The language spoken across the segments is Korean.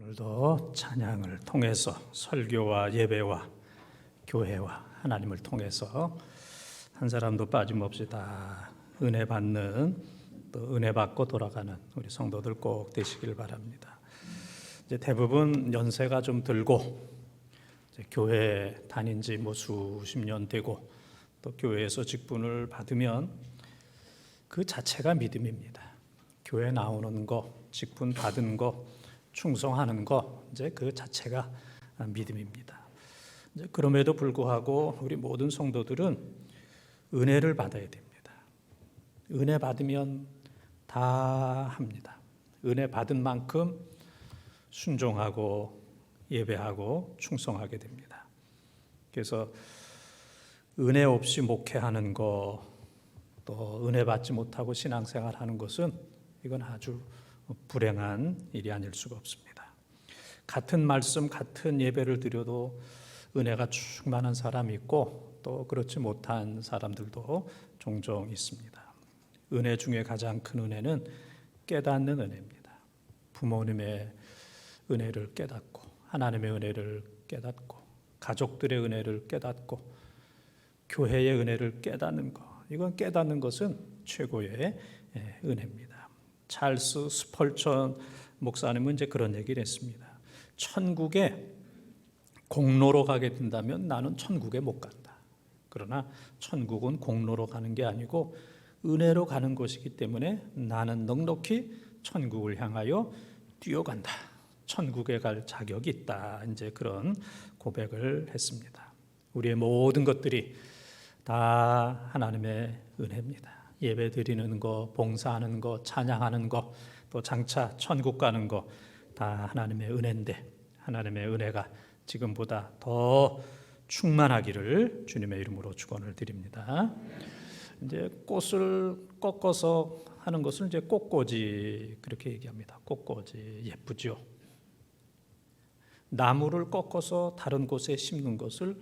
오늘도 찬양을 통해서 설교와 예배와 교회와 하나님을 통해서 한 사람도 빠짐없이 다 은혜 받는, 또 은혜 받고 돌아가는 우리 성도들 꼭 되시길 바랍니다. 이제 대부분 연세가 좀 들고 이제 교회 다닌 지 수십 년 되고 또 교회에서 직분을 받으면 그 자체가 믿음입니다. 교회 나오는 거, 직분 받은 거, 충성하는 거, 이제 그 자체가 믿음입니다. 이제 그럼에도 불구하고 우리 모든 성도들은 은혜를 받아야 됩니다. 은혜 받으면 다 합니다. 은혜 받은 만큼 순종하고 예배하고 충성하게 됩니다. 그래서 은혜 없이 목회하는 거, 또 은혜 받지 못하고 신앙생활하는 것은 이건 아주 불행한 일이 아닐 수가 없습니다. 같은 말씀, 같은 예배를 드려도 은혜가 충만한 사람이 있고 또 그렇지 못한 사람들도 종종 있습니다. 은혜 중에 가장 큰 은혜는 깨닫는 은혜입니다. 부모님의 은혜를 깨닫고, 하나님의 은혜를 깨닫고, 가족들의 은혜를 깨닫고, 교회의 은혜를 깨닫는 것, 이건 깨닫는 것은 최고의 은혜입니다. 찰스 스펄전 목사님은 이제 그런 얘기를 했습니다. 천국에 공로로 가게 된다면 나는 천국에 못 간다. 그러나 천국은 공로로 가는 게 아니고 은혜로 가는 것이기 때문에 나는 넉넉히 천국을 향하여 뛰어간다. 천국에 갈 자격이 있다. 이제 그런 고백을 했습니다. 우리의 모든 것들이 다 하나님의 은혜입니다. 예배 드리는 거, 봉사하는 거, 찬양하는 거, 또 장차 천국 가는 거 다 하나님의 은혜인데 하나님의 은혜가 지금보다 더 충만하기를 주님의 이름으로 축원을 드립니다. 이제 꽃을 꺾어서 하는 것을 이제 꽃꽂이 그렇게 얘기합니다. 꽃꽂이 예쁘죠. 나무를 꺾어서 다른 곳에 심는 것을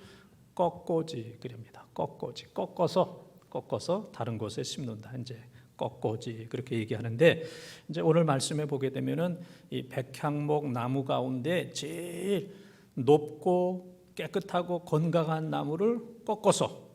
꺾꽂이 그럽니다. 꺾꽂이 꺾어서 다른 곳에 심는다. 이제 꺾꽂이 그렇게 얘기하는데 이제 오늘 말씀에 보게 되면은 이 백향목 나무 가운데 제일 높고 깨끗하고 건강한 나무를 꺾어서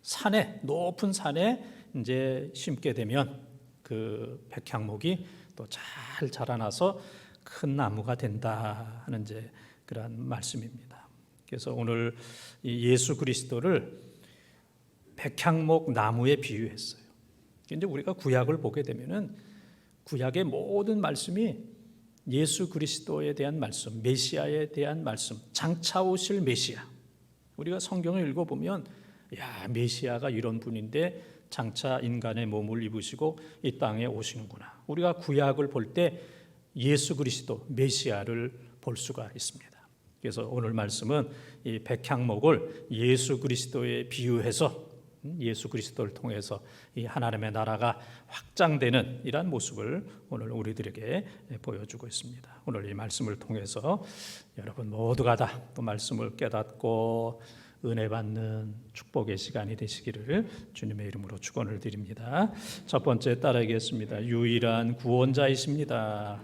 산에 높은 산에 이제 심게 되면 그 백향목이 또 잘 자라나서 큰 나무가 된다 하는 이제 그런 말씀입니다. 그래서 오늘 이 예수 그리스도를 백향목 나무에 비유했어요. 이제 우리가 구약을 보게 되면은 구약의 모든 말씀이 예수 그리스도에 대한 말씀, 메시아에 대한 말씀, 장차 오실 메시아. 우리가 성경을 읽어보면 야, 메시아가 이런 분인데 장차 인간의 몸을 입으시고 이 땅에 오시는구나. 우리가 구약을 볼 때 예수 그리스도, 메시아를 볼 수가 있습니다. 그래서 오늘 말씀은 이 백향목을 예수 그리스도에 비유해서 예수 그리스도를 통해서 이 하나님의 나라가 확장되는 이러한 모습을 오늘 우리들에게 보여주고 있습니다. 오늘 이 말씀을 통해서 여러분 모두가 다 또 말씀을 깨닫고 은혜 받는 축복의 시간이 되시기를 주님의 이름으로 축원을 드립니다. 첫 번째 따라하겠습니다. 유일한 구원자이십니다.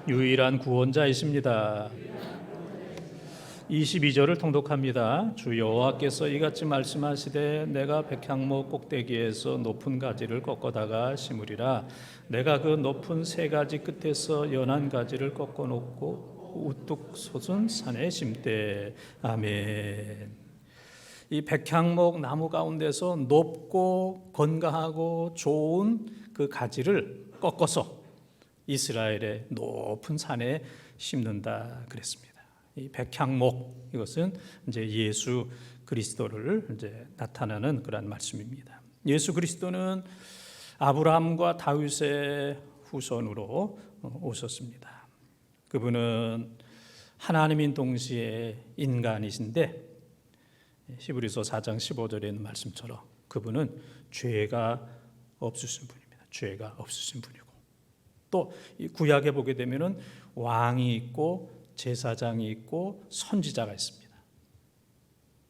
유일한 구원자이십니다. 22절을 통독합니다. 주 여호와께서 이같이 말씀하시되 내가 백향목 꼭대기에서 높은 가지를 꺾어다가 심으리라. 내가 그 높은 세 가지 끝에서 연한 가지를 꺾어 놓고 우뚝 솟은 산에 심되. 아멘. 이 백향목 나무 가운데서 높고 건강하고 좋은 그 가지를 꺾어서 이스라엘의 높은 산에 심는다 그랬습니다. 이 백향목 이것은 이제 예수 그리스도를 이제 나타내는 그런 말씀입니다. 예수 그리스도는 아브라함과 다윗의 후손으로 오셨습니다. 그분은 하나님인 동시에 인간이신데 히브리서 4장 15절에 있는 말씀처럼 그분은 죄가 없으신 분입니다. 죄가 없으신 분이고 또 이 구약에 보게 되면은 왕이 있고 제사장이 있고 선지자가 있습니다.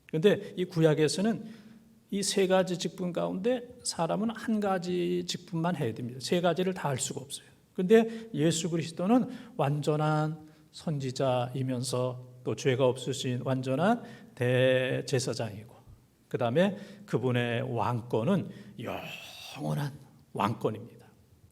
그런데 이 구약에서는 이 세 가지 직분 가운데 사람은 한 가지 직분만 해야 됩니다. 세 가지를 다 할 수가 없어요. 그런데 예수 그리스도는 완전한 선지자이면서 또 죄가 없으신 완전한 대제사장이고, 그 다음에 그분의 왕권은 영원한 왕권입니다.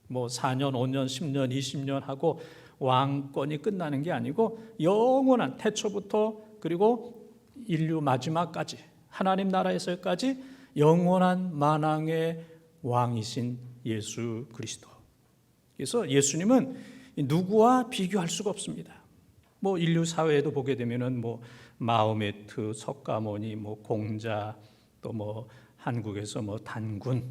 뭐 4년, 5년, 10년, 20년 하고 왕권이 끝나는 게 아니고 영원한 태초부터 그리고 인류 마지막까지 하나님 나라에서까지 영원한 만왕의 왕이신 예수 그리스도. 그래서 예수님은 누구와 비교할 수가 없습니다. 뭐 인류 사회에도 보게 되면은 뭐 마호메트, 석가모니, 뭐 공자, 또 뭐 한국에서 뭐 단군,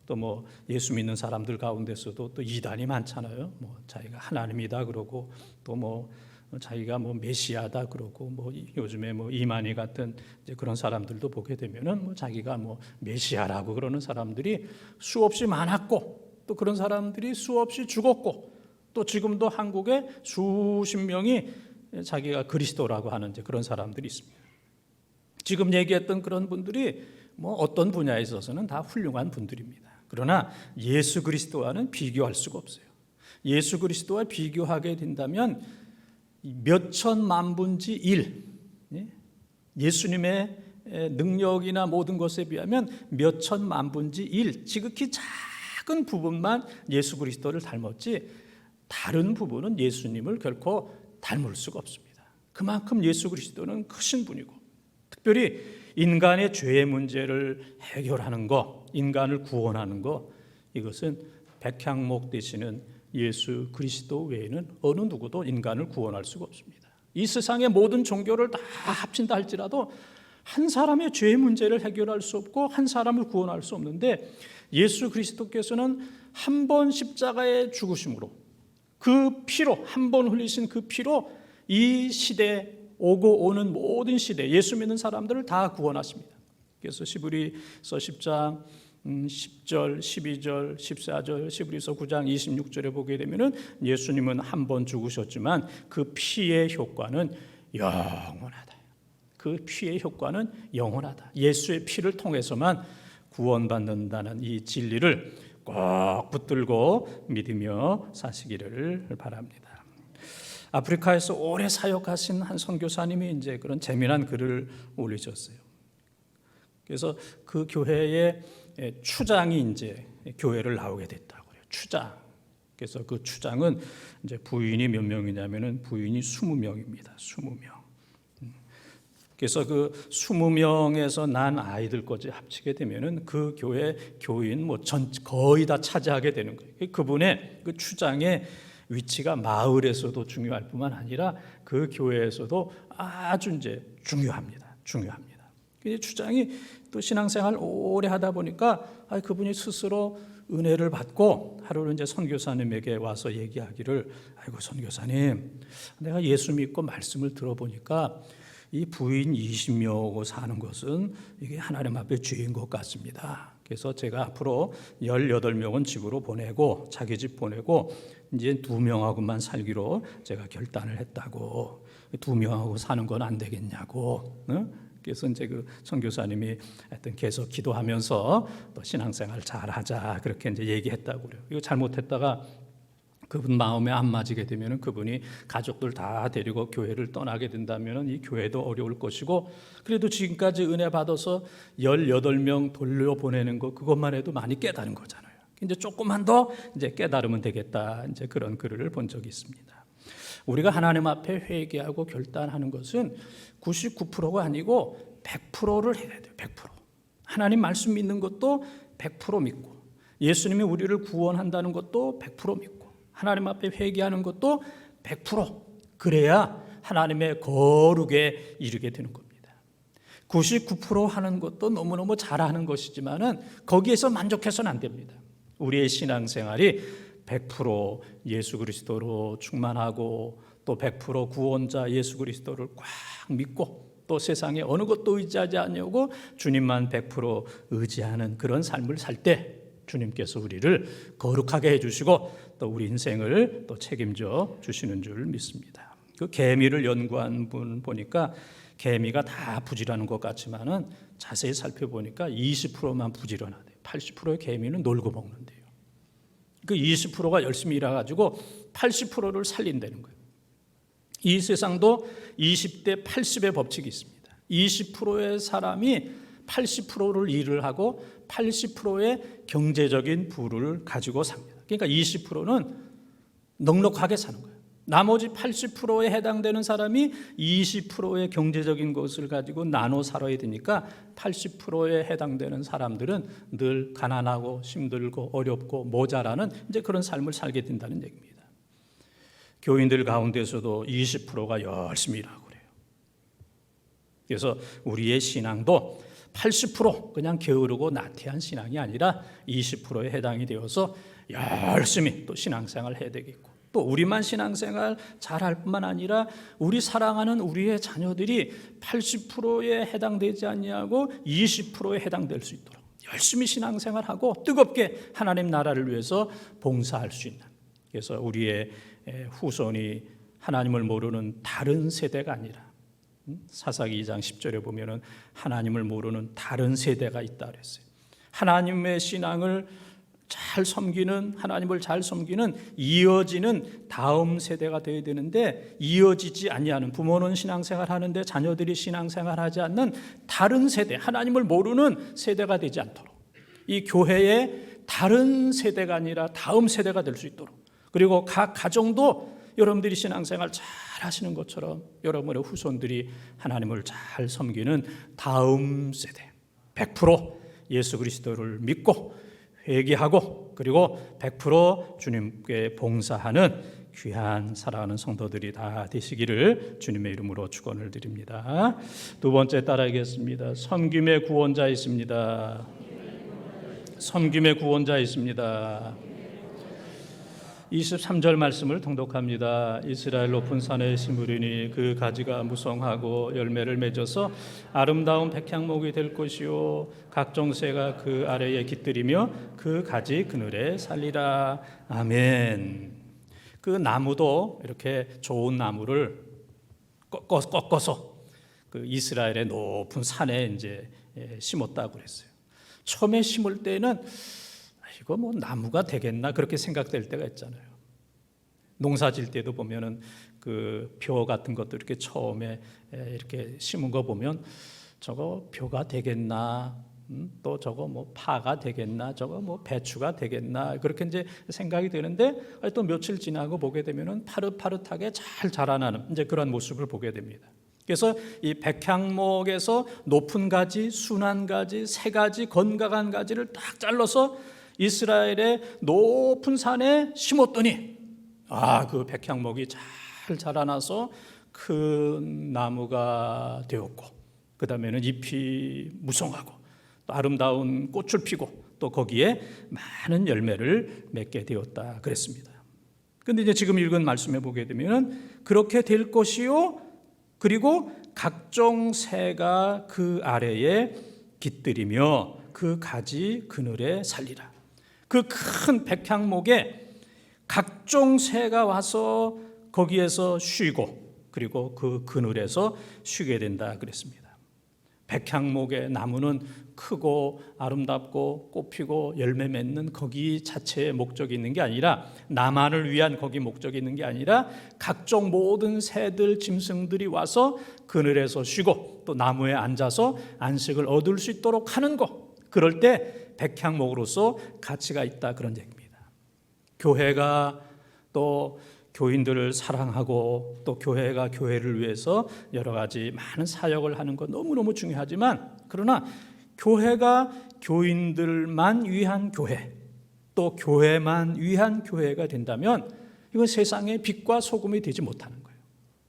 또 뭐 예수 믿는 사람들 가운데서도 또 이단이 많잖아요. 뭐 자기가 하나님이다 그러고, 또 뭐 자기가 뭐 메시아다 그러고, 뭐 요즘에 뭐 이만희 같은 이제 그런 사람들도 보게 되면은 뭐 자기가 뭐 메시아라고 그러는 사람들이 수없이 많았고, 또 그런 사람들이 수없이 죽었고, 또 지금도 한국에 수십 명이 자기가 그리스도라고 하는 이제 그런 사람들이 있습니다. 지금 얘기했던 그런 분들이 뭐 어떤 분야에 있어서는 다 훌륭한 분들입니다. 그러나 예수 그리스도와는 비교할 수가 없어요. 예수 그리스도와 비교하게 된다면 몇 천만 분지 1, 예수님의 능력이나 모든 것에 비하면 몇 천만 분지 1, 지극히 작은 부분만 예수 그리스도를 닮았지 다른 부분은 예수님을 결코 닮을 수가 없습니다. 그만큼 예수 그리스도는 크신 분이고, 특별히 인간의 죄의 문제를 해결하는 것, 인간을 구원하는 것, 이것은 백향목 되시는 예수 그리스도 외에는 어느 누구도 인간을 구원할 수가 없습니다. 이 세상의 모든 종교를 다 합친다 할지라도 한 사람의 죄의 문제를 해결할 수 없고 한 사람을 구원할 수 없는데, 예수 그리스도께서는 한 번 십자가의 죽으심으로 그 피로, 한 번 흘리신 그 피로 이 시대 오고 오는 모든 시대 예수 믿는 사람들을 다 구원하십니다. 그래서 시브리서 10장 10절, 12절, 14절, 시브리서 9장 26절에 보게 되면은 예수님은 한 번 죽으셨지만 그 피의 효과는 영원하다. 그 피의 효과는 영원하다. 예수의 피를 통해서만 구원받는다는 이 진리를 꼭 붙들고 믿으며 사시기를 바랍니다. 아프리카에서 오래 사역하신 한 선교사님이 이제 그런 재미난 글을 올리셨어요. 그래서 그 교회의 추장이 이제 교회를 나오게 됐다고 그래요. 추장. 그래서 그 추장은 이제 부인이 몇 명이냐면은 부인이 20명입니다. 20명. 그래서 그 20명에서 난 아이들까지 합치게 되면은 그 교회 교인 뭐 거의 다 차지하게 되는 거예요. 그분의 그 추장의 위치가 마을에서도 중요할 뿐만 아니라 그 교회에서도 아주 이제 중요합니다. 추장이 또 신앙생활 오래 하다 보니까 그분이 스스로 은혜를 받고 하루는 이제 선교사님에게 와서 얘기하기를, 아이고 선교사님, 내가 예수 믿고 말씀을 들어보니까 이 부인 20명하고 사는 것은 이게 하나님 앞에 죄인 것 같습니다. 그래서 제가 앞으로 18명은 집으로 보내고 자기 집 보내고 이제 2명하고만 살기로 제가 결단을 했다고. 2명하고 사는 건 안 되겠냐고. 그래서 이제 그 선교사님이 하여튼 계속 기도하면서 또 신앙생활 잘하자 그렇게 이제 얘기했다고 그래요. 이거 잘못했다가 그분 마음에 안 맞게 되면 그분이 가족들 다 데리고 교회를 떠나게 된다면 이 교회도 어려울 것이고, 그래도 지금까지 은혜 받아서 18명 돌려보내는 거 그것만 해도 많이 깨달은 거잖아요. 이제 조금만 더 이제 깨달으면 되겠다. 이제 그런 글을 본 적이 있습니다. 우리가 하나님 앞에 회개하고 결단하는 것은 99%가 아니고 100%를 해야 돼요. 100%. 하나님 말씀 믿는 것도 100% 믿고, 예수님이 우리를 구원한다는 것도 100% 믿고, 하나님 앞에 회개하는 것도 100%. 그래야 하나님의 거룩에 이르게 되는 겁니다. 99% 하는 것도 너무너무 잘하는 것이지만은 거기에서 만족해서는 안 됩니다. 우리의 신앙생활이 100% 예수 그리스도로 충만하고 또 100% 구원자 예수 그리스도를 꽉 믿고 또 세상에 어느 것도 의지하지 않냐고 주님만 100% 의지하는 그런 삶을 살 때 주님께서 우리를 거룩하게 해주시고 또 우리 인생을 또 책임져 주시는 줄 믿습니다. 그 개미를 연구한 분 보니까 개미가 다 부지런한 것 같지만은 자세히 살펴보니까 20%만 부지런하대요. 80%의 개미는 놀고 먹는데요. 그 20%가 열심히 일해가지고 80%를 살린다는 거예요. 이 세상도 20대 80의 법칙이 있습니다. 20%의 사람이 80%를 일을 하고 80%의 경제적인 부를 가지고 삽니다. 그러니까 20%는 넉넉하게 사는 거예요. 나머지 80%에 해당되는 사람이 20%의 경제적인 것을 가지고 나눠 살아야 되니까 80%에 해당되는 사람들은 늘 가난하고 힘들고 어렵고 모자라는 이제 그런 삶을 살게 된다는 얘기입니다. 교인들 가운데서도 20%가 열심히 일하고 그래요. 그래서 우리의 신앙도 80% 그냥 게으르고 나태한 신앙이 아니라 20%에 해당이 되어서 열심히 또 신앙생활을 해야 되겠고, 또 우리만 신앙생활 잘할 뿐만 아니라 우리 사랑하는 우리의 자녀들이 80%에 해당되지 아니하고 20%에 해당될 수 있도록 열심히 신앙생활하고 뜨겁게 하나님 나라를 위해서 봉사할 수 있는, 그래서 우리의 후손이 하나님을 모르는 다른 세대가 아니라, 사사기 2장 10절에 보면은 하나님을 모르는 다른 세대가 있다 그랬어요. 하나님의 신앙을 잘 섬기는, 하나님을 잘 섬기는 이어지는 다음 세대가 되어야 되는데, 이어지지 아니하는, 부모는 신앙생활 하는데 자녀들이 신앙생활 하지 않는 다른 세대, 하나님을 모르는 세대가 되지 않도록, 이 교회의 다른 세대가 아니라 다음 세대가 될 수 있도록, 그리고 각 가정도 여러분들이 신앙생활 잘 하시는 것처럼 여러분의 후손들이 하나님을 잘 섬기는 다음 세대, 100% 예수 그리스도를 믿고 회개하고 그리고 100% 주님께 봉사하는 귀한 사랑하는 성도들이 다 되시기를 주님의 이름으로 축원을 드립니다. 두 번째 따라하겠습니다. 섬김의 구원자 있습니다. 섬김의 구원자 있습니다. 23절 말씀을 통독합니다. 이스라엘 높은 산에 심으리니 그 가지가 무성하고 열매를 맺어서 아름다운 백향목이 될 것이요 각종 새가 그 아래에 깃들이며 그 가지 그늘에 살리라. 아멘. 그 나무도 이렇게 좋은 나무를 꺾어서 그 이스라엘의 높은 산에 이제 심었다고 그랬어요. 처음에 심을 때는 이거 뭐 나무가 되겠나 그렇게 생각될 때가 있잖아요. 농사 질 때도 보면은 그 벼 같은 것도 이렇게 처음에 이렇게 심은 거 보면 저거 벼가 되겠나, 또 저거 뭐 파가 되겠나, 저거 뭐 배추가 되겠나 그렇게 이제 생각이 되는데, 또 며칠 지나고 보게 되면은 파릇파릇하게 잘 자라나는 이제 그런 모습을 보게 됩니다. 그래서 이 백향목에서 높은 가지, 순한 가지, 새 가지, 건강한 가지를 딱 잘라서 이스라엘의 높은 산에 심었더니 그 백향목이 잘 자라나서 큰 나무가 되었고, 그 다음에는 잎이 무성하고 또 아름다운 꽃을 피고 또 거기에 많은 열매를 맺게 되었다 그랬습니다. 그런데 이제 지금 읽은 말씀에 보게 되면 그렇게 될 것이요 그리고 각종 새가 그 아래에 깃들이며 그 가지 그늘에 살리라. 그 큰 백향목에 각종 새가 와서 거기에서 쉬고 그리고 그 그늘에서 쉬게 된다 그랬습니다. 백향목의 나무는 크고 아름답고 꽃피고 열매 맺는 거기 자체의 목적이 있는 게 아니라, 나만을 위한 거기 목적이 있는 게 아니라 각종 모든 새들 짐승들이 와서 그늘에서 쉬고 또 나무에 앉아서 안식을 얻을 수 있도록 하는 것, 그럴 때 백향목으로서 가치가 있다 그런 얘기입니다. 교회가 또 교인들을 사랑하고 또 교회가 교회를 위해서 여러 가지 많은 사역을 하는 것 너무너무 중요하지만, 그러나 교회가 교인들만 위한 교회, 또 교회만 위한 교회가 된다면 이건 세상의 빛과 소금이 되지 못하는 거예요.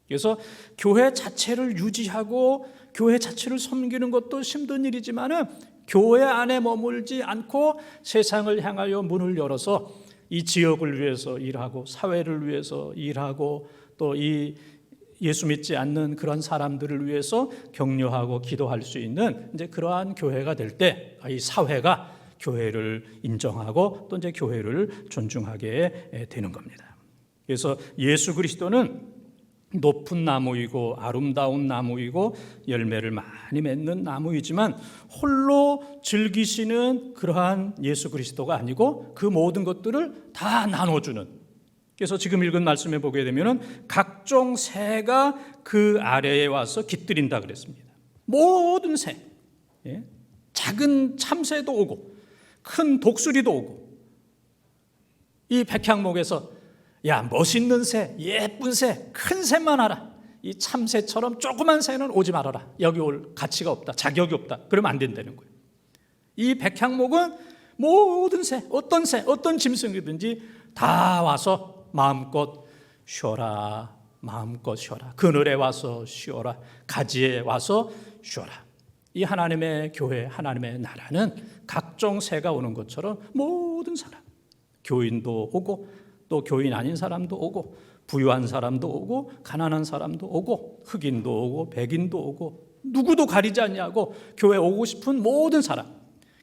그래서 교회 자체를 유지하고 교회 자체를 섬기는 것도 힘든 일이지만은 교회 안에 머물지 않고 세상을 향하여 문을 열어서 이 지역을 위해서 일하고 사회를 위해서 일하고 또 이 예수 믿지 않는 그런 사람들을 위해서 격려하고 기도할 수 있는 이제 그러한 교회가 될 때 이 사회가 교회를 인정하고 또 이제 교회를 존중하게 되는 겁니다. 그래서 예수 그리스도는 높은 나무이고 아름다운 나무이고 열매를 많이 맺는 나무이지만 홀로 즐기시는 그러한 예수 그리스도가 아니고 그 모든 것들을 다 나눠주는, 그래서 지금 읽은 말씀에 보게 되면 각종 새가 그 아래에 와서 깃들인다 그랬습니다. 모든 새, 작은 참새도 오고 큰 독수리도 오고, 이 백향목에서 야, 멋있는 새, 예쁜 새, 큰 새만 와라. 이 참새처럼 조그만 새는 오지 말아라. 여기 올 가치가 없다, 자격이 없다. 그러면 안 된다는 거예요. 이 백향목은 모든 새, 어떤 짐승이든지 다 와서 마음껏 쉬어라. 마음껏 쉬어라. 그늘에 와서 쉬어라. 가지에 와서 쉬어라. 이 하나님의 교회, 하나님의 나라는 각종 새가 오는 것처럼 모든 사람, 교인도 오고 또 교인 아닌 사람도 오고 부유한 사람도 오고 가난한 사람도 오고 흑인도 오고 백인도 오고 누구도 가리지 않냐고 교회 오고 싶은 모든 사람.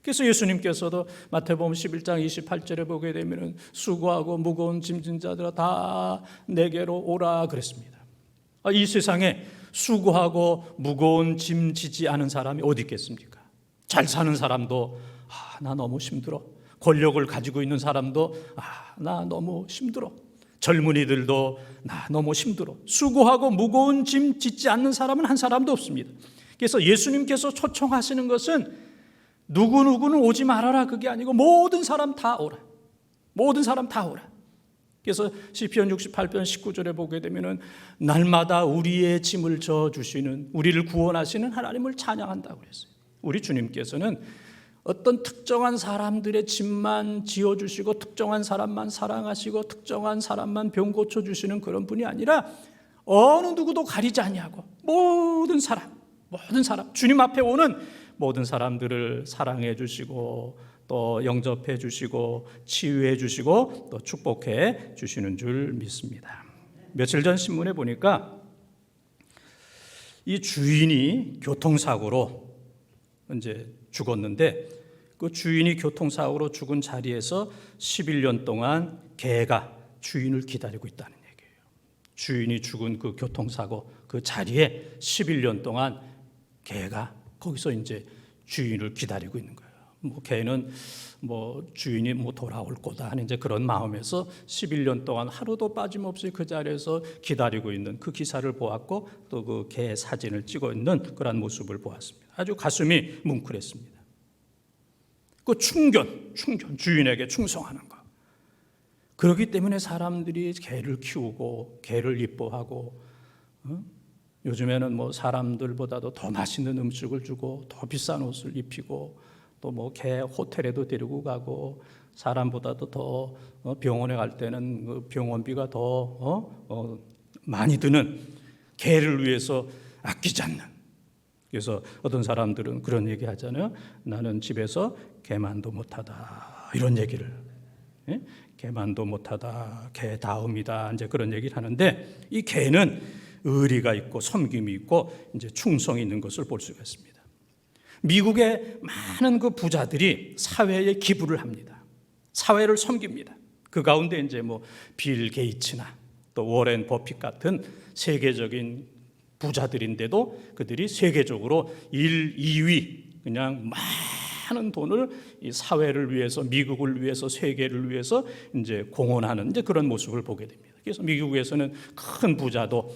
그래서 예수님께서도 마태복음 11장 28절에 보게 되면 수고하고 무거운 짐진 자들아 다 내게로 오라 그랬습니다. 이 세상에 수고하고 무거운 짐 지지 않은 사람이 어디 있겠습니까? 잘 사는 사람도 나 너무 힘들어. 권력을 가지고 있는 사람도 나 너무 힘들어. 젊은이들도 나 너무 힘들어. 수고하고 무거운 짐 짓지 않는 사람은 한 사람도 없습니다. 그래서 예수님께서 초청하시는 것은 누구누구는 오지 말아라 그게 아니고 모든 사람 다 오라. 모든 사람 다 오라. 그래서 시편 68편 19절에 보게 되면은 날마다 우리의 짐을 져 주시는, 우리를 구원하시는 하나님을 찬양한다고 그랬어요. 우리 주님께서는 어떤 특정한 사람들의 짐만 지어주시고 특정한 사람만 사랑하시고 특정한 사람만 병 고쳐주시는 그런 분이 아니라 어느 누구도 가리지 아니하고 모든 사람 주님 앞에 오는 모든 사람들을 사랑해 주시고 또 영접해 주시고 치유해 주시고 또 축복해 주시는 줄 믿습니다. 며칠 전 신문에 보니까 이 주인이 교통사고로 이제 죽었는데 그 주인이 교통사고로 죽은 자리에서 11년 동안 개가 주인을 기다리고 있다는 얘기예요. 주인이 죽은 그 교통사고 그 자리에 11년 동안 개가 거기서 이제 주인을 기다리고 있는 거예요. 개는 주인이 돌아올 거다 하는 이제 그런 마음에서 11년 동안 하루도 빠짐없이 그 자리에서 기다리고 있는 그 기사를 보았고 또 그 개 사진을 찍어 있는 그런 모습을 보았습니다. 아주 가슴이 뭉클했습니다. 그 충견 주인에게 충성하는 것. 그렇기 때문에 사람들이 개를 키우고 개를 이뻐하고 요즘에는 사람들보다도 더 맛있는 음식을 주고 더 비싼 옷을 입히고 또 개 호텔에도 데리고 가고 사람보다도 더 병원에 갈 때는 그 병원비가 더 많이 드는 개를 위해서 아끼지 않는. 그래서 어떤 사람들은 그런 얘기 하잖아요. 나는 집에서 개만도 못하다 이런 얘기를. 개만도 못하다, 개 다음이다 이제 그런 얘기를 하는데 이 개는 의리가 있고 섬김이 있고 이제 충성이 있는 것을 볼 수가 있습니다. 미국의 많은 그 부자들이 사회에 기부를 합니다. 사회를 섬깁니다. 그 가운데 이제 빌 게이츠나 또 워렌 버핏 같은 세계적인 부자들인데도 그들이 세계적으로 1, 2위 그냥 많은 돈을 이 사회를 위해서, 미국을 위해서, 세계를 위해서 이제 공헌하는 이제 그런 모습을 보게 됩니다. 그래서 미국에서는 큰 부자도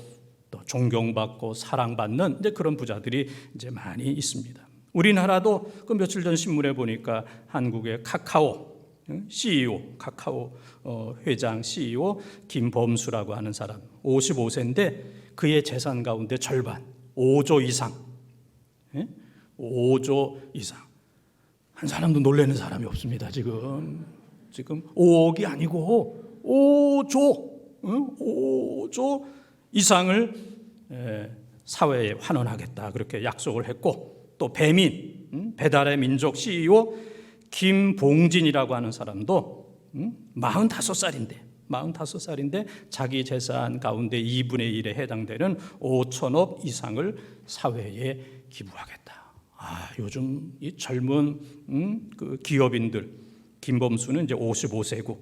또 존경받고 사랑받는 이제 그런 부자들이 이제 많이 있습니다. 우리나라도 그 며칠 전 신문에 보니까 한국의 카카오 CEO, 카카오 회장 CEO 김범수라고 하는 사람 55세인데 그의 재산 가운데 절반 5조 이상 5조 이상 한 사람도 놀라는 사람이 없습니다. 지금 5억이 아니고 5조 이상을 사회에 환원하겠다 그렇게 약속을 했고 또 배민 배달의 민족 CEO 김봉진이라고 하는 사람도 45살인데 자기 재산 가운데 2분의 1에 해당되는 5천억 이상을 사회에 기부하겠다. 요즘 이 젊은 그 기업인들 김범수는 이제 55세고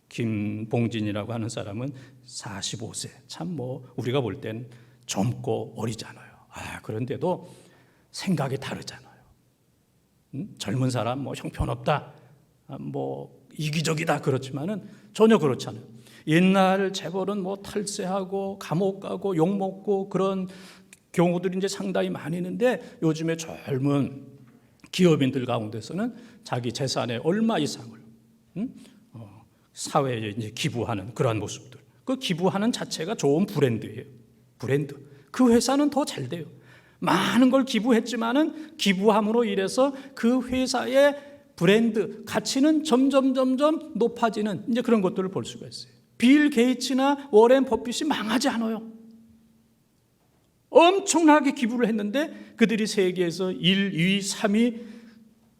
김봉진이라고 하는 사람은 45세. 참 뭐 우리가 볼 땐 젊고 어리잖아요. 그런데도 생각이 다르잖아요. 젊은 사람 뭐 형편없다, 뭐 이기적이다 그렇지만은 전혀 그렇지 않아요. 옛날 재벌은 뭐 탈세하고 감옥 가고 욕 먹고 그런 경우들이 이제 상당히 많이 있는데, 요즘에 젊은 기업인들 가운데서는 자기 재산의 얼마 이상을 사회에 이제 기부하는 그러한 모습들. 그 기부하는 자체가 좋은 브랜드예요. 브랜드. 그 회사는 더 잘 돼요. 많은 걸 기부했지만은 기부함으로 인해서 그 회사의 브랜드 가치는 점점 높아지는 이제 그런 것들을 볼 수가 있어요. 빌 게이츠나 워렌 버핏이 망하지 않아요. 엄청나게 기부를 했는데 그들이 세계에서 1, 2, 3위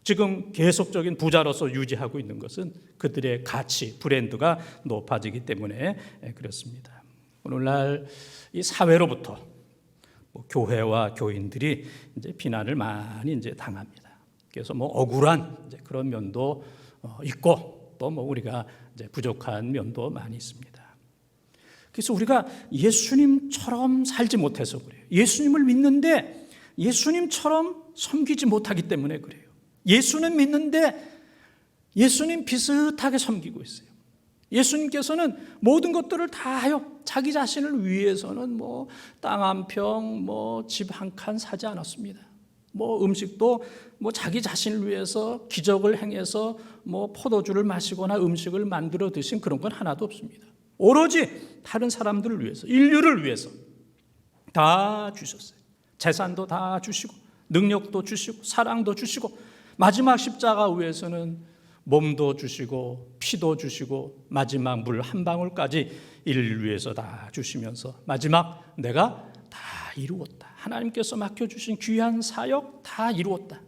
지금 계속적인 부자로서 유지하고 있는 것은 그들의 가치, 브랜드가 높아지기 때문에 그렇습니다. 오늘날 이 사회로부터 교회와 교인들이 이제 비난을 많이 이제 당합니다. 그래서 뭐 억울한 이제 그런 면도 있고, 또 뭐 우리가 이제 부족한 면도 많이 있습니다. 그래서 우리가 예수님처럼 살지 못해서 그래요. 예수님을 믿는데 예수님처럼 섬기지 못하기 때문에 그래요. 예수는 믿는데 예수님 비슷하게 섬기고 있어요. 예수님께서는 모든 것들을 다 하여 자기 자신을 위해서는 뭐 땅 한 평, 뭐 집 한 칸 사지 않았습니다. 뭐 음식도 뭐 자기 자신을 위해서 기적을 행해서 뭐 포도주를 마시거나 음식을 만들어 드신 그런 건 하나도 없습니다. 오로지 다른 사람들을 위해서, 인류를 위해서 다 주셨어요. 재산도 다 주시고 능력도 주시고 사랑도 주시고, 마지막 십자가 위에서는 몸도 주시고 피도 주시고 마지막 물 한 방울까지 인류를 위해서 다 주시면서 마지막 내가 다 이루었다. 하나님께서 맡겨주신 귀한 사역 다 이루었다.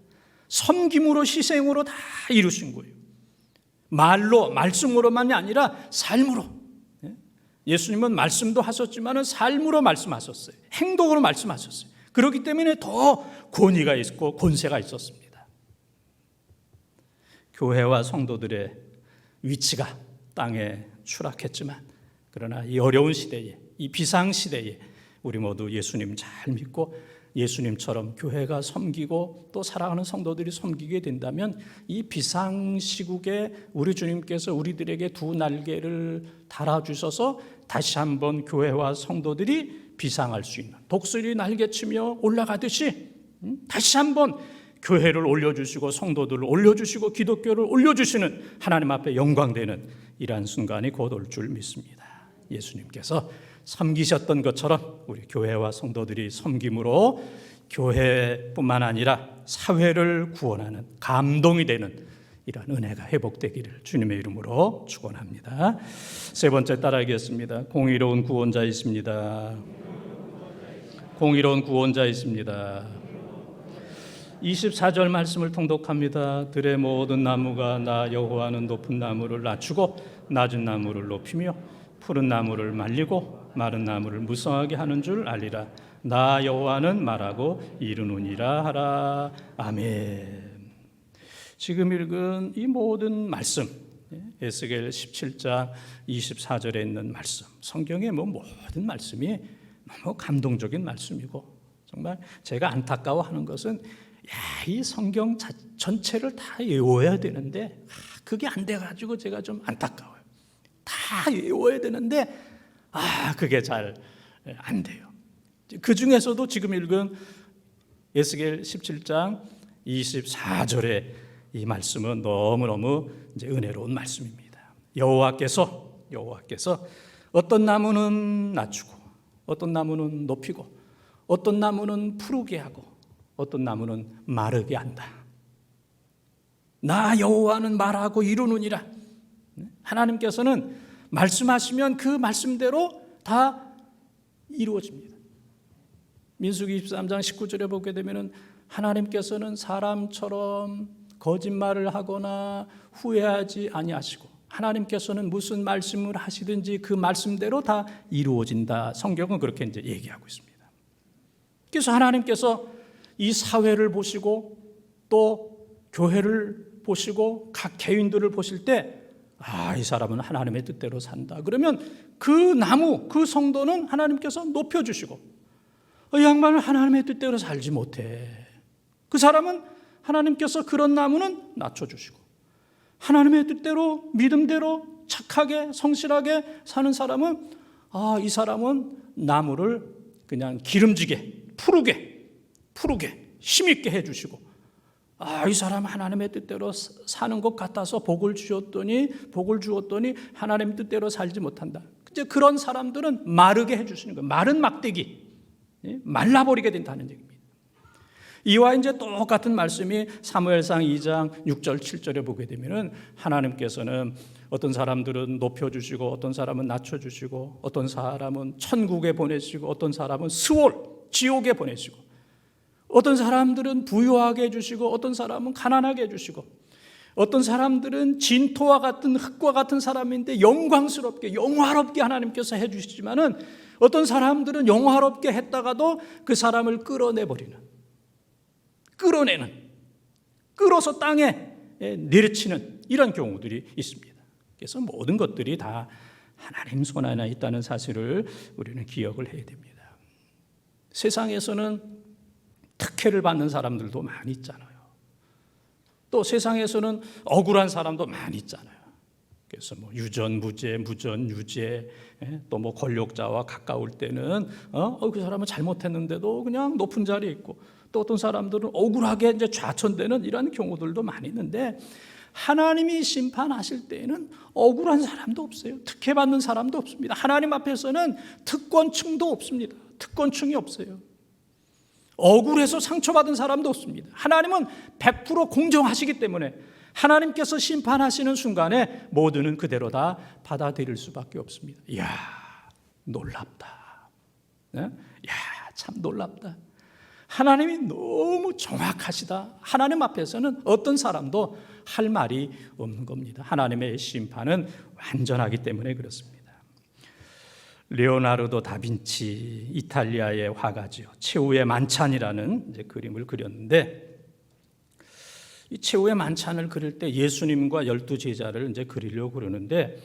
섬김으로 희생으로 다 이루신 거예요. 말로 말씀으로만이 아니라 삶으로. 예수님은 말씀도 하셨지만 삶으로 말씀하셨어요. 행동으로 말씀하셨어요. 그렇기 때문에 더 권위가 있고 권세가 있었습니다. 교회와 성도들의 위치가 땅에 추락했지만, 그러나 이 어려운 시대에, 이 비상시대에 우리 모두 예수님 잘 믿고 예수님처럼 교회가 섬기고 또 사랑하는 성도들이 섬기게 된다면, 이 비상시국에 우리 주님께서 우리들에게 두 날개를 달아주셔서 다시 한번 교회와 성도들이 비상할 수 있는, 독수리 날개치며 올라가듯이 다시 한번 교회를 올려주시고 성도들을 올려주시고 기독교를 올려주시는 하나님 앞에 영광되는 이러한 순간이 곧 올 줄 믿습니다. 예수님께서 섬기셨던 것처럼 우리 교회와 성도들이 섬김으로 교회뿐만 아니라 사회를 구원하는 감동이 되는 이러한 은혜가 회복되기를 주님의 이름으로 축원합니다. 세 번째 따라하겠습니다. 공의로운 구원자 있습니다. 공의로운 구원자 있습니다. 24절 말씀을 통독합니다. 들의 모든 나무가 나 여호와는 높은 나무를 낮추고 낮은 나무를 높이며 푸른 나무를 말리고 마른 나무를 무성하게 하는 줄 알리라. 나 여호와는 말하고 이루느니라 하라. 아멘. 지금 읽은 이 모든 말씀, 에스겔 17장 24절에 있는 말씀, 성경의 모든 말씀이 너무 감동적인 말씀이고, 정말 제가 안타까워하는 것은 이 성경 전체를 다 외워야 되는데 그게 안 돼가지고 제가 좀 안타까워요. 다 외워야 되는데 그게 잘 안 돼요. 그 중에서도 지금 읽은 에스겔 17장 24절의 이 말씀은 너무너무 이제 은혜로운 말씀입니다. 여호와께서 어떤 나무는 낮추고 어떤 나무는 높이고 어떤 나무는 푸르게 하고 어떤 나무는 마르게 한다. 나 여호와는 말하고 이루느니라. 하나님께서는 말씀하시면 그 말씀대로 다 이루어집니다. 민수기 23장 19절에 보게 되면 하나님께서는 사람처럼 거짓말을 하거나 후회하지 아니하시고 하나님께서는 무슨 말씀을 하시든지 그 말씀대로 다 이루어진다. 성경은 그렇게 이제 얘기하고 있습니다. 그래서 하나님께서 이 사회를 보시고 또 교회를 보시고 각 개인들을 보실 때 이 사람은 하나님의 뜻대로 산다. 그러면 그 나무, 그 성도는 하나님께서 높여주시고, 이 양반은 하나님의 뜻대로 살지 못해. 그 사람은 하나님께서 그런 나무는 낮춰주시고, 하나님의 뜻대로 믿음대로 착하게 성실하게 사는 사람은 이 사람은 나무를 그냥 기름지게 푸르게 힘있게 해주시고, 이 사람 하나님의 뜻대로 사는 것 같아서 복을 주었더니 하나님의 뜻대로 살지 못한다. 이제 그런 사람들은 마르게 해주시는 거예요. 마른 막대기, 말라버리게 된다는 얘기입니다. 이와 이제 똑같은 말씀이 사무엘상 2장 6절 7절에 보게 되면은 하나님께서는 어떤 사람들은 높여주시고 어떤 사람은 낮춰주시고 어떤 사람은 천국에 보내시고 어떤 사람은 스올 지옥에 보내시고 어떤 사람들은 부유하게 해주시고 어떤 사람은 가난하게 해주시고 어떤 사람들은 진토와 같은 흙과 같은 사람인데 영광스럽게 영화롭게 하나님께서 해주시지만은 어떤 사람들은 영화롭게 했다가도 그 사람을 끌어서 땅에 내려치는 이런 경우들이 있습니다. 그래서 모든 것들이 다 하나님 손 안에 있다는 사실을 우리는 기억을 해야 됩니다. 세상에서는 특혜를 받는 사람들도 많이 있잖아요. 또 세상에서는 억울한 사람도 많이 있잖아요. 그래서 유전무죄, 무전유죄, 또 권력자와 가까울 때는 그 사람은 잘못했는데도 그냥 높은 자리에 있고, 또 어떤 사람들은 억울하게 이제 좌천되는 이런 경우들도 많이 있는데, 하나님이 심판하실 때에는 억울한 사람도 없어요. 특혜받는 사람도 없습니다. 하나님 앞에서는 특권층도 없습니다. 특권층이 없어요. 억울해서 상처받은 사람도 없습니다. 하나님은 100% 공정하시기 때문에 하나님께서 심판하시는 순간에 모두는 그대로 다 받아들일 수밖에 없습니다. 이야, 놀랍다. 참 놀랍다. 하나님이 너무 정확하시다. 하나님 앞에서는 어떤 사람도 할 말이 없는 겁니다. 하나님의 심판은 완전하기 때문에 그렇습니다. 레오나르도 다빈치, 이탈리아의 화가죠. 최후의 만찬이라는 이제 그림을 그렸는데, 이 최후의 만찬을 그릴 때 예수님과 12제자를 이제 그리려고 그러는데,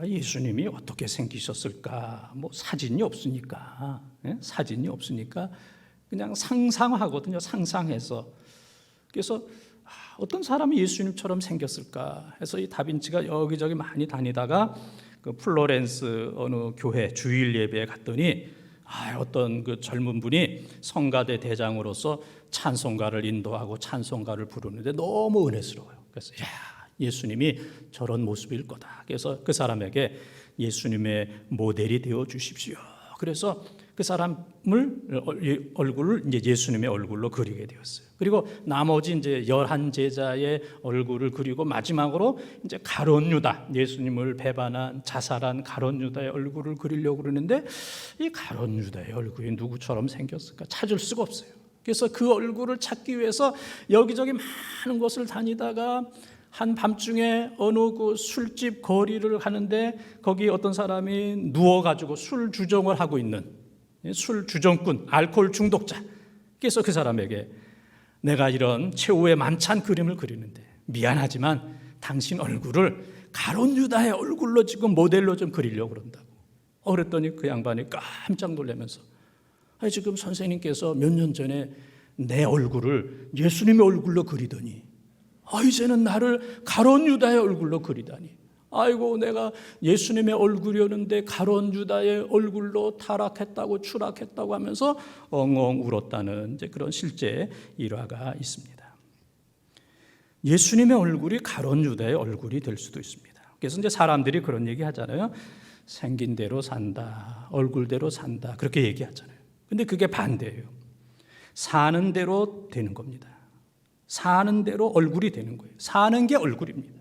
예수님이 어떻게 생기셨을까? 사진이 없으니까 그냥 상상하거든요. 상상해서. 그래서 어떤 사람이 예수님처럼 생겼을까 해서 이 다빈치가 여기저기 많이 다니다가 그 플로렌스 어느 교회 주일 예배에 갔더니 어떤 그 젊은 분이 성가대 대장으로서 찬송가를 인도하고 찬송가를 부르는데 너무 은혜스러워요. 그래서 예수님이 저런 모습일 거다. 그래서 그 사람에게 예수님의 모델이 되어 주십시오. 그래서 그 사람을 얼굴을 이제 예수님의 얼굴로 그리게 되었어요. 그리고 나머지 이제 11제자의 얼굴을 그리고 마지막으로 이제 가룟 유다, 예수님을 배반한 자살한 가룟 유다의 얼굴을 그리려고 그러는데, 이 가룟 유다의 얼굴이 누구처럼 생겼을까 찾을 수가 없어요. 그래서 그 얼굴을 찾기 위해서 여기저기 많은 곳을 다니다가 한 밤중에 어느 그 술집 거리를 가는데 거기 어떤 사람이 누워가지고 술 주정을 하고 있는 술 주정꾼, 알코올 중독자. 그래서 그 사람에게 내가 이런 최후의 만찬 그림을 그리는데 미안하지만 당신 얼굴을 가룟 유다의 얼굴로 지금 모델로 좀 그리려고 그런다고. 그랬더니 그 양반이 깜짝 놀라면서 지금 선생님께서 몇 년 전에 내 얼굴을 예수님의 얼굴로 그리더니 이제는 나를 가룟 유다의 얼굴로 그리다니. 아이고, 내가 예수님의 얼굴이었는데 가룟 유다의 얼굴로 타락했다고 추락했다고 하면서 엉엉 울었다는 이제 그런 실제 일화가 있습니다. 예수님의 얼굴이 가룟 유다의 얼굴이 될 수도 있습니다. 그래서 이제 사람들이 그런 얘기 하잖아요. 생긴 대로 산다, 얼굴대로 산다, 그렇게 얘기하잖아요. 근데 그게 반대예요. 사는 대로 되는 겁니다. 사는 대로 얼굴이 되는 거예요. 사는 게 얼굴입니다.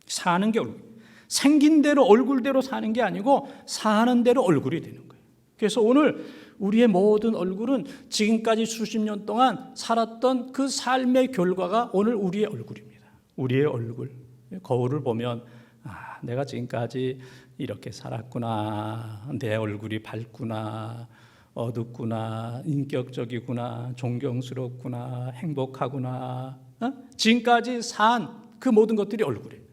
사는 게 얼굴. 생긴 대로 얼굴대로 사는 게 아니고 사는 대로 얼굴이 되는 거예요. 그래서 오늘 우리의 모든 얼굴은 지금까지 수십 년 동안 살았던 그 삶의 결과가 오늘 우리의 얼굴입니다. 우리의 얼굴. 거울을 보면 내가 지금까지 이렇게 살았구나. 내 얼굴이 밝구나. 어둡구나, 인격적이구나, 존경스럽구나, 행복하구나. 지금까지 산 그 모든 것들이 얼굴이에요.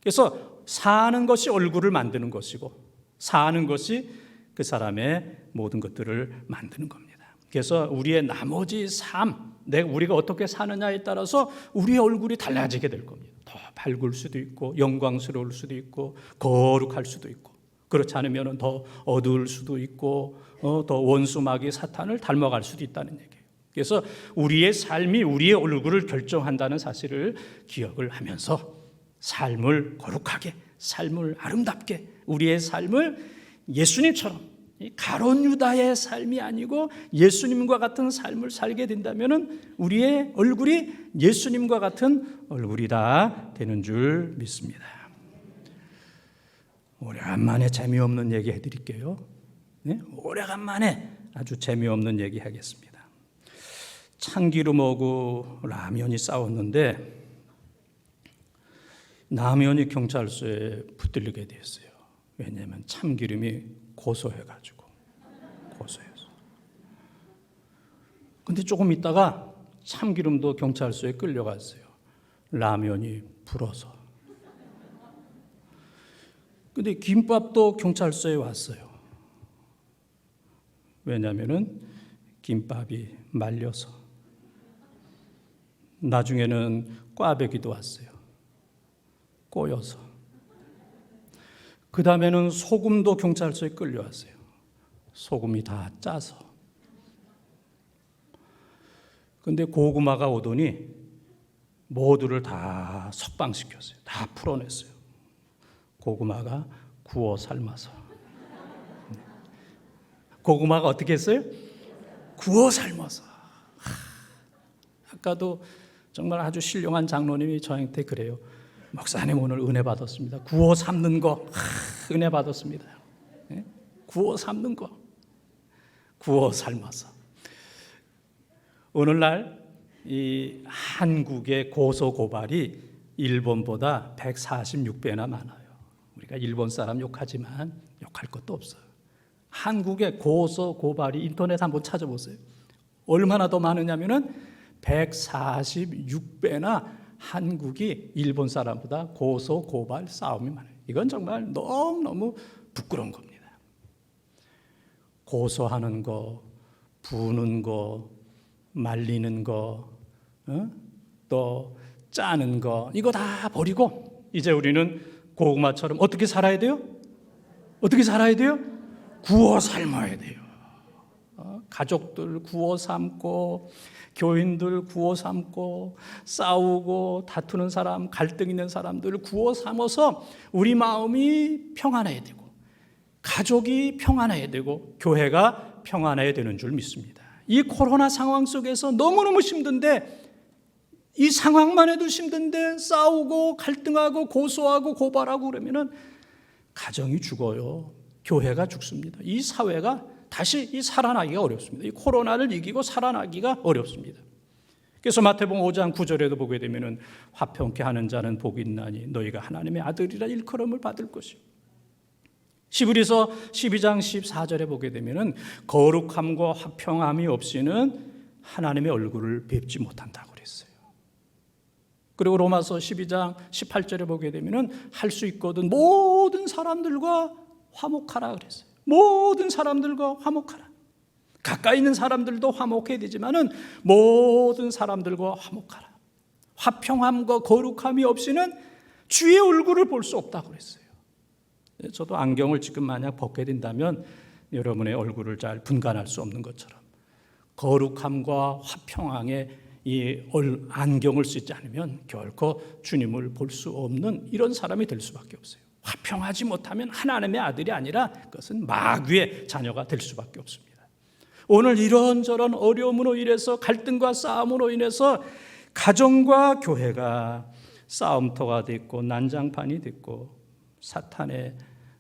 그래서 사는 것이 얼굴을 만드는 것이고 사는 것이 그 사람의 모든 것들을 만드는 겁니다. 그래서 우리의 나머지 삶, 우리가 어떻게 사느냐에 따라서 우리의 얼굴이 달라지게 될 겁니다. 더 밝을 수도 있고 영광스러울 수도 있고 거룩할 수도 있고, 그렇지 않으면 더 어두울 수도 있고 더 원수 마귀 사탄을 닮아갈 수도 있다는 얘기예요. 그래서 우리의 삶이 우리의 얼굴을 결정한다는 사실을 기억을 하면서 삶을 거룩하게, 삶을 아름답게, 우리의 삶을 예수님처럼 가룟 유다의 삶이 아니고 예수님과 같은 삶을 살게 된다면 우리의 얼굴이 예수님과 같은 얼굴이다 되는 줄 믿습니다. 오래간만에 재미없는 얘기 해드릴게요. 네? 오래간만에 아주 재미없는 얘기 하겠습니다. 참기름하고 라면이 싸웠는데 라면이 경찰서에 붙들리게 됐어요. 왜냐하면 참기름이 고소해가지고. 고소해서. 근데 조금 있다가 참기름도 경찰서에 끌려갔어요. 라면이 불어서. 근데 김밥도 경찰서에 왔어요. 왜냐하면 김밥이 말려서. 나중에는 꽈배기도 왔어요. 꼬여서. 그 다음에는 소금도 경찰서에 끌려왔어요. 소금이 다 짜서. 근데 고구마가 오더니 모두를 다 석방시켰어요. 다 풀어냈어요. 고구마가 구워 삶아서. 고구마가 어떻게 했어요? 구워 삶아서. 아까도 정말 아주 신령한 장로님이 저한테 그래요. 목사님 오늘 은혜 받았습니다. 구워 삶는 거 은혜 받았습니다. 네? 구워 삶는 거, 구워 삶아서. 오늘날 이 한국의 고소 고발이 일본보다 146배나 많아요. 우리가 일본 사람 욕하지만 욕할 것도 없어요. 한국의 고소 고발이 인터넷 한번 찾아보세요. 얼마나 더 많으냐면은 146배나 한국이 일본 사람보다 고소 고발 싸움이 많아요. 이건 정말 너무너무 부끄러운 겁니다. 고소하는 거, 부는 거, 말리는 거, 또 짜는 거, 이거 다 버리고 이제 우리는 고구마처럼 어떻게 살아야 돼요? 어떻게 살아야 돼요? 구워 삶아야 돼요. 가족들 구워 삶고, 교인들 구워 삶고, 싸우고 다투는 사람, 갈등 있는 사람들 구워 삶아서 우리 마음이 평안해야 되고, 가족이 평안해야 되고, 교회가 평안해야 되는 줄 믿습니다. 이 코로나 상황 속에서 너무너무 힘든데, 이 상황만 해도 힘든데 싸우고 갈등하고 고소하고 고발하고 그러면은 가정이 죽어요. 교회가 죽습니다. 이 사회가 다시 살아나기가 어렵습니다. 이 코로나를 이기고 살아나기가 어렵습니다. 그래서 마태복음 5장 9절에도 보게 되면은 화평케 하는 자는 복이 있나니 너희가 하나님의 아들이라 일컬음을 받을 것이요. 히브리서 12장 14절에 보게 되면은 거룩함과 화평함이 없이는 하나님의 얼굴을 뵙지 못한다고 그랬어요. 그리고 로마서 12장 18절에 보게 되면은 할 수 있거든 모든 사람들과 화목하라 그랬어요. 모든 사람들과 화목하라. 가까이 있는 사람들도 화목해야 되지만은 모든 사람들과 화목하라. 화평함과 거룩함이 없이는 주의 얼굴을 볼 수 없다고 그랬어요. 저도 안경을 지금 만약 벗게 된다면 여러분의 얼굴을 잘 분간할 수 없는 것처럼 거룩함과 화평함의 이 안경을 쓰지 않으면 결코 주님을 볼 수 없는 이런 사람이 될 수밖에 없어요. 화평하지 못하면 하나님의 아들이 아니라 그것은 마귀의 자녀가 될 수밖에 없습니다. 오늘 이런저런 어려움으로 인해서 갈등과 싸움으로 인해서 가정과 교회가 싸움터가 됐고 난장판이 됐고 사탄의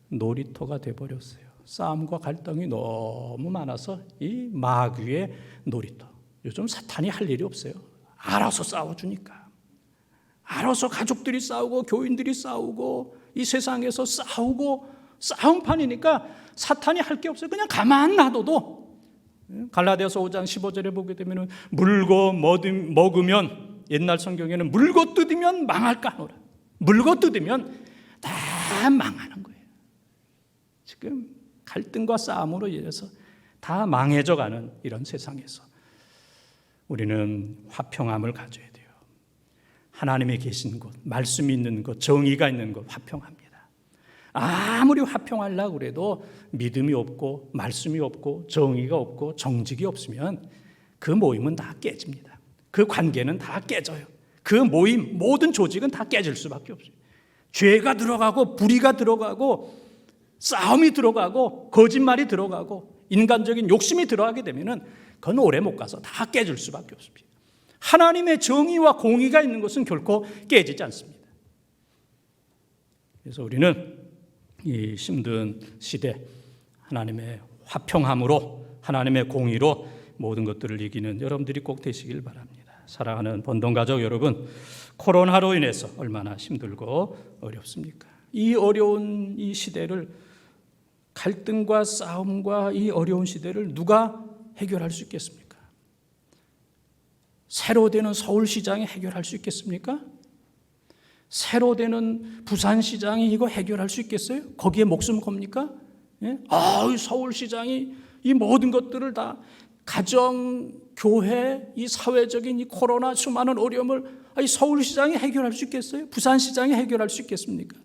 놀이터가 돼버렸어요. 싸움과 갈등이 너무 많아서 이 마귀의 놀이터. 요즘 사탄이 할 일이 없어요. 알아서 싸워주니까. 알아서 가족들이 싸우고 교인들이 싸우고 이 세상에서 싸우고 싸움판이니까 사탄이 할 게 없어요. 그냥 가만 놔둬도. 갈라디아서 5장 15절에 보게 되면 물고 먹으면 옛날 성경에는 물고 뜯으면 망할까 하노라. 물고 뜯으면 다 망하는 거예요. 지금 갈등과 싸움으로 인해서 다 망해져가는 이런 세상에서 우리는 화평함을 가져야 돼요. 하나님이 계신 곳, 말씀이 있는 곳, 정의가 있는 곳, 화평합니다. 아무리 화평하려고 그래도 믿음이 없고 말씀이 없고 정의가 없고 정직이 없으면 그 모임은 다 깨집니다. 그 관계는 다 깨져요. 그 모임, 모든 조직은 다 깨질 수밖에 없어요. 죄가 들어가고 불의가 들어가고 싸움이 들어가고 거짓말이 들어가고 인간적인 욕심이 들어가게 되면 그건 오래 못 가서 다 깨질 수밖에 없습니다. 하나님의 정의와 공의가 있는 것은 결코 깨지지 않습니다. 그래서 우리는 이 힘든 시대 하나님의 화평함으로 하나님의 공의로 모든 것들을 이기는 여러분들이 꼭 되시길 바랍니다. 사랑하는 본동가족 여러분, 코로나로 인해서 얼마나 힘들고 어렵습니까? 이 어려운 이 시대를, 갈등과 싸움과 이 어려운 시대를 누가 해결할 수 있겠습니까? 새로 되는 서울시장이 해결할 수 있겠습니까? 새로 되는 부산시장이 이거 해결할 수 있겠어요? 거기에 목숨 겁니까? 예? 서울시장이 이 모든 것들을 다 가정, 교회, 이 사회적인 이 코로나 수많은 어려움을 이 서울시장이 해결할 수 있겠어요? 부산시장이 해결할 수 있겠습니까?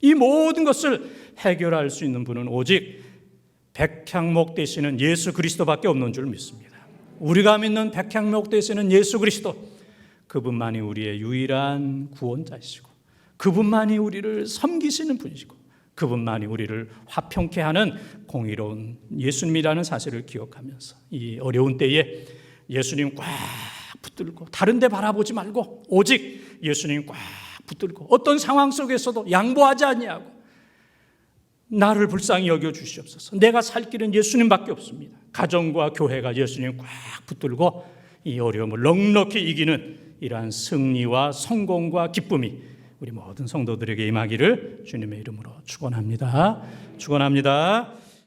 이 모든 것을 해결할 수 있는 분은 오직 백향목 되시는 예수 그리스도밖에 없는 줄 믿습니다. 우리가 믿는 백향목 되시는 예수 그리스도, 그분만이 우리의 유일한 구원자이시고 그분만이 우리를 섬기시는 분이시고 그분만이 우리를 화평케 하는 공의로운 예수님이라는 사실을 기억하면서 이 어려운 때에 예수님 꽉 붙들고 다른 데 바라보지 말고 오직 예수님 꽉 붙들고 어떤 상황 속에서도 양보하지 아니하고 나를 불쌍히 여겨 주시옵소서. 내가 살 길은 예수님밖에 없습니다. 가정과 교회가 예수님 꽉 붙들고 이 어려움을 넉넉히 이기는 이러한 승리와 성공과 기쁨이 우리 모든 성도들에게 임하기를 주님의 이름으로 축원합니다. 축원합니다.